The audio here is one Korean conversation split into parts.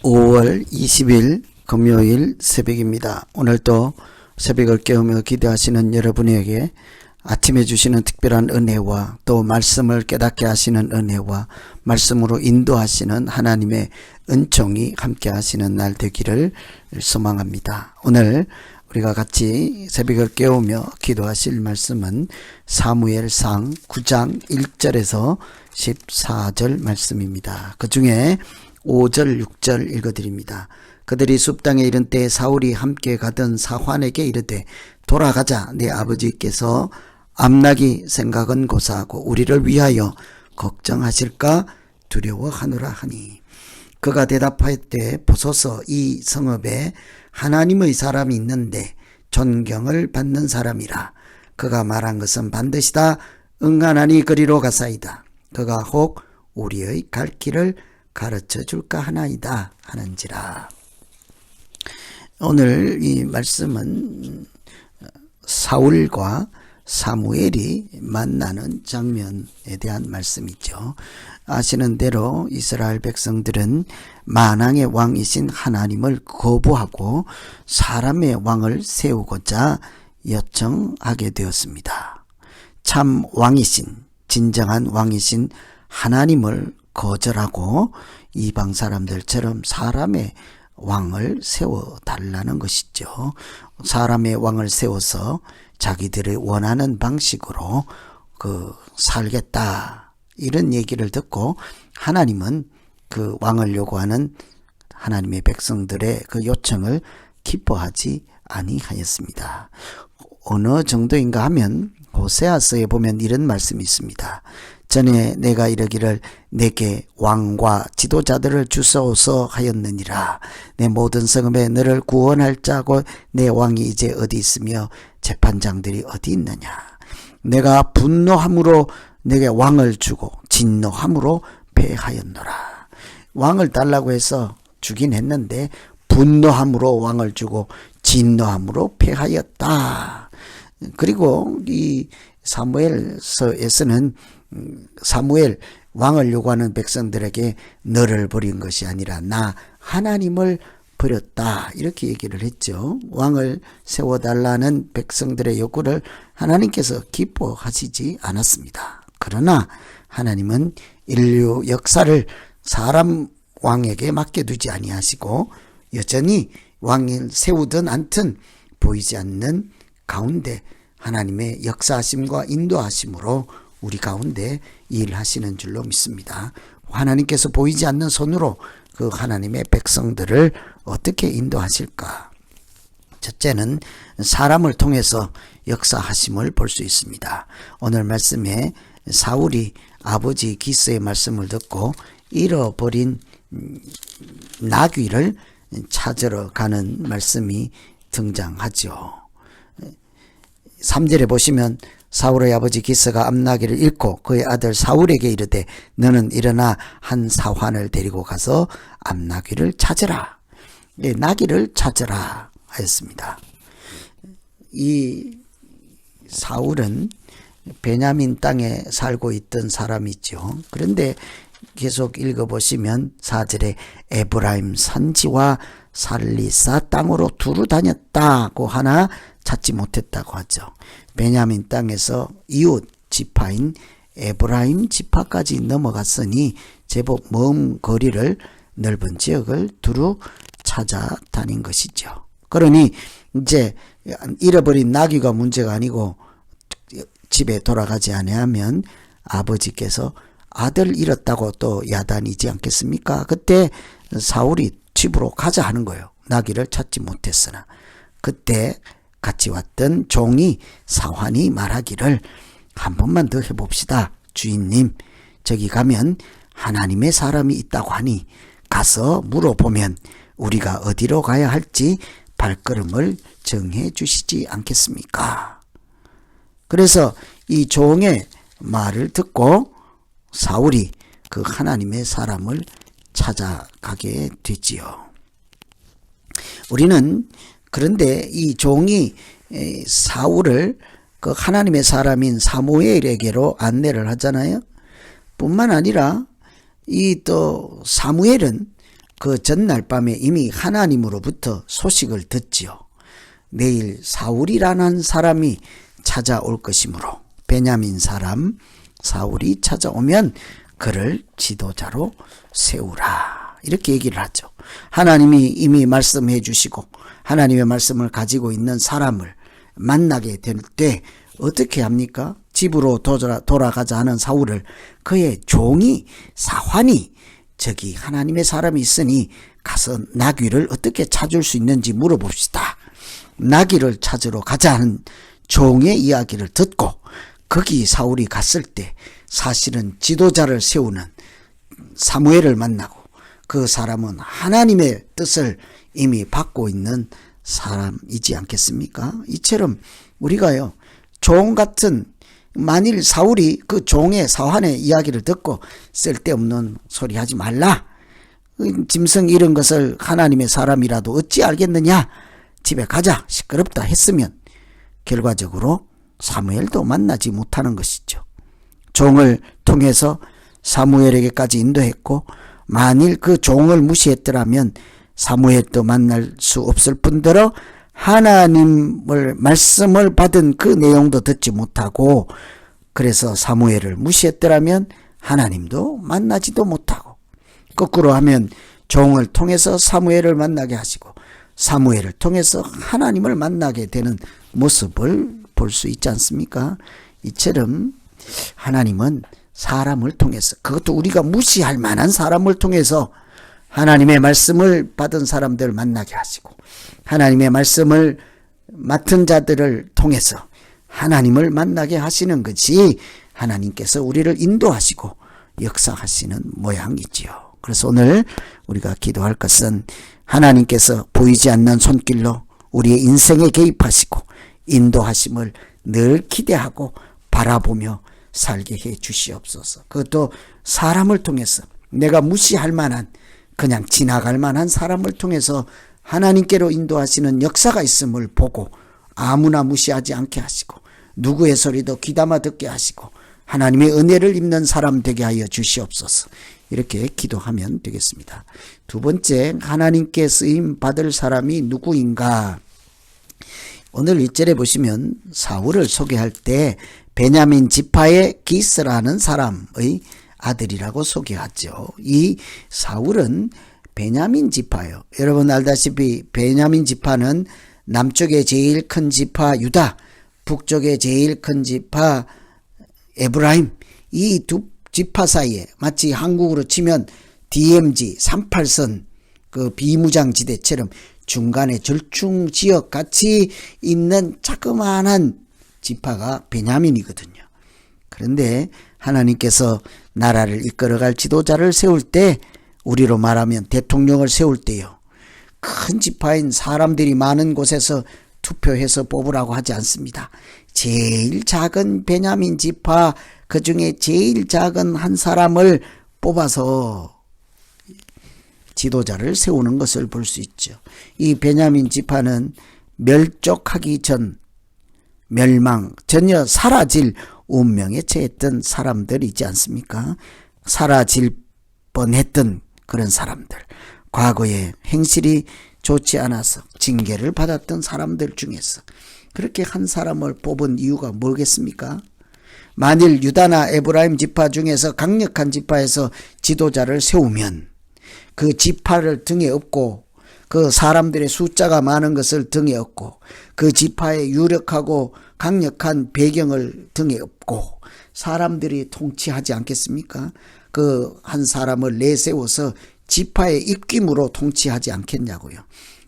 5월 20일 금요일 새벽입니다. 오늘도 새벽을 깨우며 기도하시는 여러분에게 아침에 주시는 특별한 은혜와 또 말씀을 깨닫게 하시는 은혜와 말씀으로 인도하시는 하나님의 은총이 함께 하시는 날 되기를 소망합니다. 오늘 우리가 같이 새벽을 깨우며 기도하실 말씀은 사무엘상 9장 1절에서 14절 말씀입니다. 그 중에 5절 6절 읽어드립니다. 그들이 숲땅에 이른 때 사울이 함께 가던 사환에게 이르되 돌아가자, 내 아버지께서 암나기 생각은 고사하고 우리를 위하여 걱정하실까 두려워하노라 하니, 그가 대답하였되 보소서, 이 성읍에 하나님의 사람이 있는데 존경을 받는 사람이라. 그가 말한 것은 반드시 다 응하나니 그리로 가사이다. 그가 혹 우리의 갈 길을 가르쳐 줄까 하나이다 하는지라. 오늘 이 말씀은 사울과 사무엘이 만나는 장면에 대한 말씀이죠. 아시는 대로 이스라엘 백성들은 만왕의 왕이신 하나님을 거부하고 사람의 왕을 세우고자 요청하게 되었습니다. 참 왕이신, 진정한 왕이신 하나님을 거절하고 이방 사람들처럼 사람의 왕을 세워달라는 것이죠. 사람의 왕을 세워서 자기들이 원하는 방식으로 살겠다, 이런 얘기를 듣고 하나님은 그 왕을 요구하는 하나님의 백성들의 그 요청을 기뻐하지 아니하였습니다. 어느 정도인가 하면 호세아서에 보면 이런 말씀이 있습니다. 전에 내가 이르기를 내게 왕과 지도자들을 주소서 하였느니라. 내 모든 성읍에 너를 구원할 자고 내 왕이 이제 어디 있으며 재판장들이 어디 있느냐. 내가 분노함으로 내게 왕을 주고 진노함으로 패하였노라. 왕을 달라고 해서 주긴 했는데 분노함으로 왕을 주고 진노함으로 패하였다. 그리고 이 사무엘서에서는 사무엘, 왕을 요구하는 백성들에게 너를 버린 것이 아니라 나 하나님을 버렸다, 이렇게 얘기를 했죠. 왕을 세워달라는 백성들의 요구를 하나님께서 기뻐하시지 않았습니다. 그러나 하나님은 인류 역사를 사람 왕에게 맡겨두지 아니하시고 여전히 왕을 세우든 않든 보이지 않는 가운데 하나님의 역사하심과 인도하심으로 우리 가운데 일하시는 줄로 믿습니다. 하나님께서 보이지 않는 손으로 그 하나님의 백성들을 어떻게 인도하실까? 첫째는 사람을 통해서 역사하심을 볼 수 있습니다. 오늘 말씀에 사울이 아버지 기스의 말씀을 듣고 잃어버린 나귀를 찾으러 가는 말씀이 등장하죠. 3절에 보시면 사울의 아버지 기스가 암나귀를 잃고 그의 아들 사울에게 이르되 너는 일어나 한 사환을 데리고 가서 암나귀를 찾으라. 나귀를 찾으라 하였습니다. 이 사울은 베냐민 땅에 살고 있던 사람이죠. 그런데 계속 읽어보시면 4절에 에브라임 산지와 살리사 땅으로 두루 다녔다고 하나 찾지 못했다고 하죠. 베냐민 땅에서 이웃 지파인 에브라임 지파까지 넘어갔으니 제법 먼 거리를, 넓은 지역을 두루 찾아다닌 것이죠. 그러니 이제 잃어버린 나귀가 문제가 아니고 집에 돌아가지 아니하면 아버지께서 아들 잃었다고 또 야단이지 않겠습니까? 그때 사울이 집으로 가자 하는 거예요. 나귀를 찾지 못했으나. 그때 같이 왔던 종이 사환이 말하기를 한 번만 더 해봅시다. 주인님, 저기 가면 하나님의 사람이 있다고 하니 가서 물어보면 우리가 어디로 가야 할지 발걸음을 정해 주시지 않겠습니까? 그래서 이 종의 말을 듣고 사울이 그 하나님의 사람을 찾아가게 되지요. 우리는 그런데 이 종이 사울을 그 하나님의 사람인 사무엘에게로 안내를 하잖아요. 뿐만 아니라 이 또 사무엘은 그 전날 밤에 이미 하나님으로부터 소식을 듣지요. 내일 사울이라는 사람이 찾아올 것이므로 베냐민 사람 사울이 찾아오면 그를 지도자로 세우라. 이렇게 얘기를 하죠. 하나님이 이미 말씀해 주시고 하나님의 말씀을 가지고 있는 사람을 만나게 될 때 어떻게 합니까? 집으로 돌아가자 하는 사울을 그의 종이 사환이 저기 하나님의 사람이 있으니 가서 나귀를 어떻게 찾을 수 있는지 물어봅시다. 나귀를 찾으러 가자 하는 종의 이야기를 듣고 거기 사울이 갔을 때 사실은 지도자를 세우는 사무엘을 만나고 그 사람은 하나님의 뜻을 이미 받고 있는 사람이지 않겠습니까? 이처럼 우리가요, 종 같은, 만일 사울이 그 종의 사환의 이야기를 듣고 쓸데없는 소리 하지 말라, 짐승 이런 것을 하나님의 사람이라도 어찌 알겠느냐, 집에 가자, 시끄럽다 했으면 결과적으로 사무엘도 만나지 못하는 것이죠. 종을 통해서 사무엘에게까지 인도했고 만일 그 종을 무시했더라면 사무엘도 만날 수 없을 뿐더러 하나님을 말씀을 받은 그 내용도 듣지 못하고 그래서 사무엘을 무시했더라면 하나님도 만나지도 못하고 거꾸로 하면 종을 통해서 사무엘을 만나게 하시고 사무엘을 통해서 하나님을 만나게 되는 모습을 볼 수 있지 않습니까? 이처럼 하나님은 사람을 통해서 그것도 우리가 무시할 만한 사람을 통해서 하나님의 말씀을 받은 사람들을 만나게 하시고 하나님의 말씀을 맡은 자들을 통해서 하나님을 만나게 하시는 것이 하나님께서 우리를 인도하시고 역사하시는 모양이지요. 그래서 오늘 우리가 기도할 것은 하나님께서 보이지 않는 손길로 우리의 인생에 개입하시고 인도하심을 늘 기대하고 바라보며 살게 해 주시옵소서. 그것도 사람을 통해서 내가 무시할 만한 그냥 지나갈 만한 사람을 통해서 하나님께로 인도하시는 역사가 있음을 보고 아무나 무시하지 않게 하시고 누구의 소리도 귀담아 듣게 하시고 하나님의 은혜를 입는 사람 되게 하여 주시옵소서. 이렇게 기도하면 되겠습니다. 두 번째, 하나님께 쓰임 받을 사람이 누구인가? 오늘 1절에 보시면 사울을 소개할 때 베냐민 지파의 기스라는 사람의 아들이라고 소개하죠. 이 사울은 베냐민 지파예요. 여러분 알다시피 베냐민 지파는 남쪽의 제일 큰 지파 유다, 북쪽의 제일 큰 지파 에브라임, 이 두 지파 사이에 마치 한국으로 치면 DMZ 38선 그 비무장지대처럼 중간에 절충지역 같이 있는 자그마한 지파가 베냐민이거든요. 그런데 하나님께서 나라를 이끌어갈 지도자를 세울 때 우리로 말하면 대통령을 세울 때요. 큰 지파인 사람들이 많은 곳에서 투표해서 뽑으라고 하지 않습니다. 제일 작은 베냐민 지파 그 중에 제일 작은 한 사람을 뽑아서 지도자를 세우는 것을 볼 수 있죠. 이 베냐민 지파는 멸족하기 전 멸망 전혀 사라질 운명에 처했던 사람들이지 않습니까? 사라질 뻔했던 그런 사람들, 과거에 행실이 좋지 않아서 징계를 받았던 사람들 중에서 그렇게 한 사람을 뽑은 이유가 뭐겠습니까? 만일 유다나 에브라임 지파 중에서 강력한 지파에서 지도자를 세우면 그 지파를 등에 업고 그 사람들의 숫자가 많은 것을 등에 업고 그 지파의 유력하고 강력한 배경을 등에 업고 사람들이 통치하지 않겠습니까? 그 한 사람을 내세워서 지파의 입김으로 통치하지 않겠냐고요.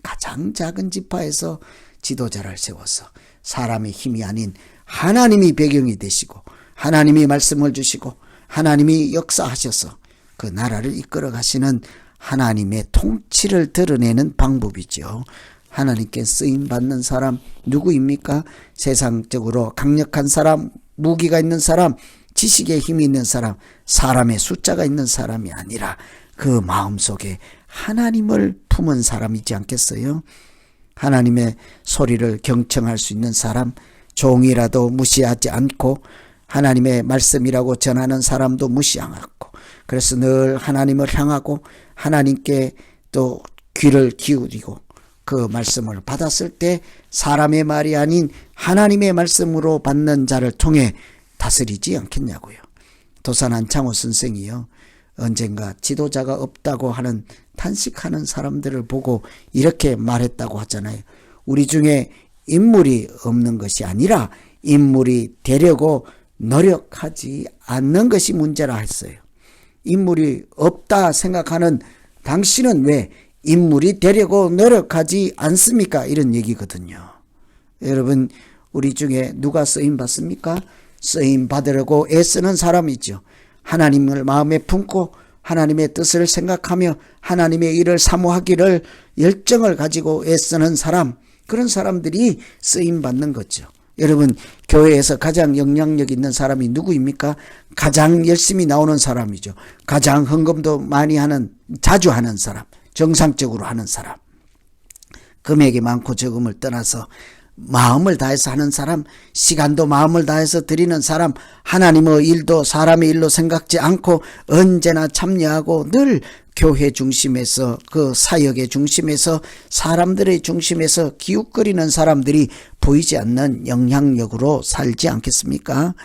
가장 작은 지파에서 지도자를 세워서 사람의 힘이 아닌 하나님이 배경이 되시고 하나님이 말씀을 주시고 하나님이 역사하셔서 그 나라를 이끌어 가시는 하나님의 통치를 드러내는 방법이죠. 하나님께 쓰임받는 사람 누구입니까? 세상적으로 강력한 사람, 무기가 있는 사람, 지식에 힘이 있는 사람, 사람의 숫자가 있는 사람이 아니라 그 마음속에 하나님을 품은 사람이지 않겠어요? 하나님의 소리를 경청할 수 있는 사람, 종이라도 무시하지 않고 하나님의 말씀이라고 전하는 사람도 무시하지 않고 그래서 늘 하나님을 향하고 하나님께 또 귀를 기울이고 그 말씀을 받았을 때 사람의 말이 아닌 하나님의 말씀으로 받는 자를 통해 다스리지 않겠냐고요. 도산 안창호 선생이요, 언젠가 지도자가 없다고 하는 탄식하는 사람들을 보고 이렇게 말했다고 하잖아요. 우리 중에 인물이 없는 것이 아니라 인물이 되려고 노력하지 않는 것이 문제라 했어요. 인물이 없다 생각하는 당신은 왜 인물이 되려고 노력하지 않습니까? 이런 얘기거든요. 여러분, 우리 중에 누가 쓰임 받습니까? 쓰임 받으려고 애쓰는 사람이죠. 하나님을 마음에 품고 하나님의 뜻을 생각하며 하나님의 일을 사모하기를 열정을 가지고 애쓰는 사람, 그런 사람들이 쓰임 받는 거죠. 여러분, 교회에서 가장 영향력 있는 사람이 누구입니까? 가장 열심히 나오는 사람이죠. 가장 헌금도 많이 하는, 자주 하는 사람, 정상적으로 하는 사람, 금액이 많고 적음을 떠나서 마음을 다해서 하는 사람, 시간도 마음을 다해서 드리는 사람, 하나님의 일도 사람의 일로 생각지 않고 언제나 참여하고 늘 교회 중심에서, 그 사역의 중심에서, 사람들의 중심에서 기웃거리는 사람들이 보이지 않는 영향력으로 살지 않겠습니까?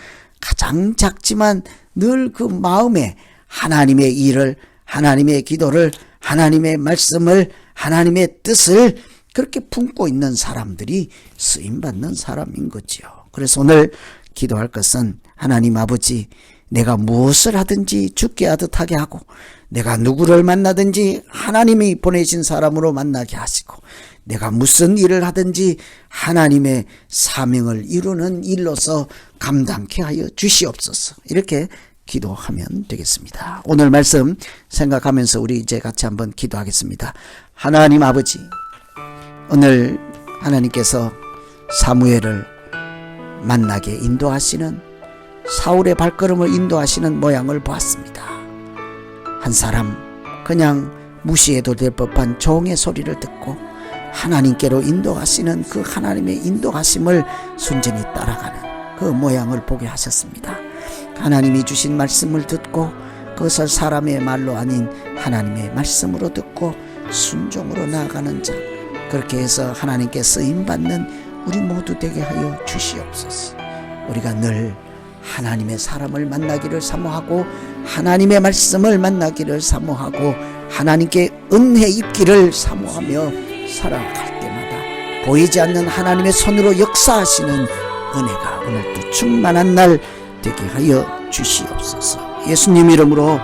가장 작지만 늘 그 마음에 하나님의 일을, 하나님의 기도를, 하나님의 말씀을, 하나님의 뜻을 그렇게 품고 있는 사람들이 쓰임받는 사람인 거죠. 그래서 오늘 기도할 것은, 하나님 아버지, 내가 무엇을 하든지 죽게 하듯 하게 하고, 내가 누구를 만나든지 하나님이 보내신 사람으로 만나게 하시고, 내가 무슨 일을 하든지 하나님의 사명을 이루는 일로서 감당케 하여 주시옵소서. 이렇게 기도하면 되겠습니다. 오늘 말씀 생각하면서 우리 이제 같이 한번 기도하겠습니다. 하나님 아버지, 오늘 하나님께서 사무엘을 만나게 인도하시는, 사울의 발걸음을 인도하시는 모양을 보았습니다. 한 사람, 그냥 무시해도 될 법한 종의 소리를 듣고 하나님께로 인도하시는 그 하나님의 인도하심을 순전히 따라가는 그 모양을 보게 하셨습니다. 하나님이 주신 말씀을 듣고 그것을 사람의 말로 아닌 하나님의 말씀으로 듣고 순종으로 나아가는 자, 그렇게 해서 하나님께 쓰임받는 우리 모두 되게 하여 주시옵소서. 우리가 늘 하나님의 사람을 만나기를 사모하고 하나님의 말씀을 만나기를 사모하고 하나님께 은혜 입기를 사모하며 살아갈 때마다 보이지 않는 하나님의 손으로 역사하시는 은혜가 오늘도 충만한 날 되게 하여 주시옵소서. 예수님 이름으로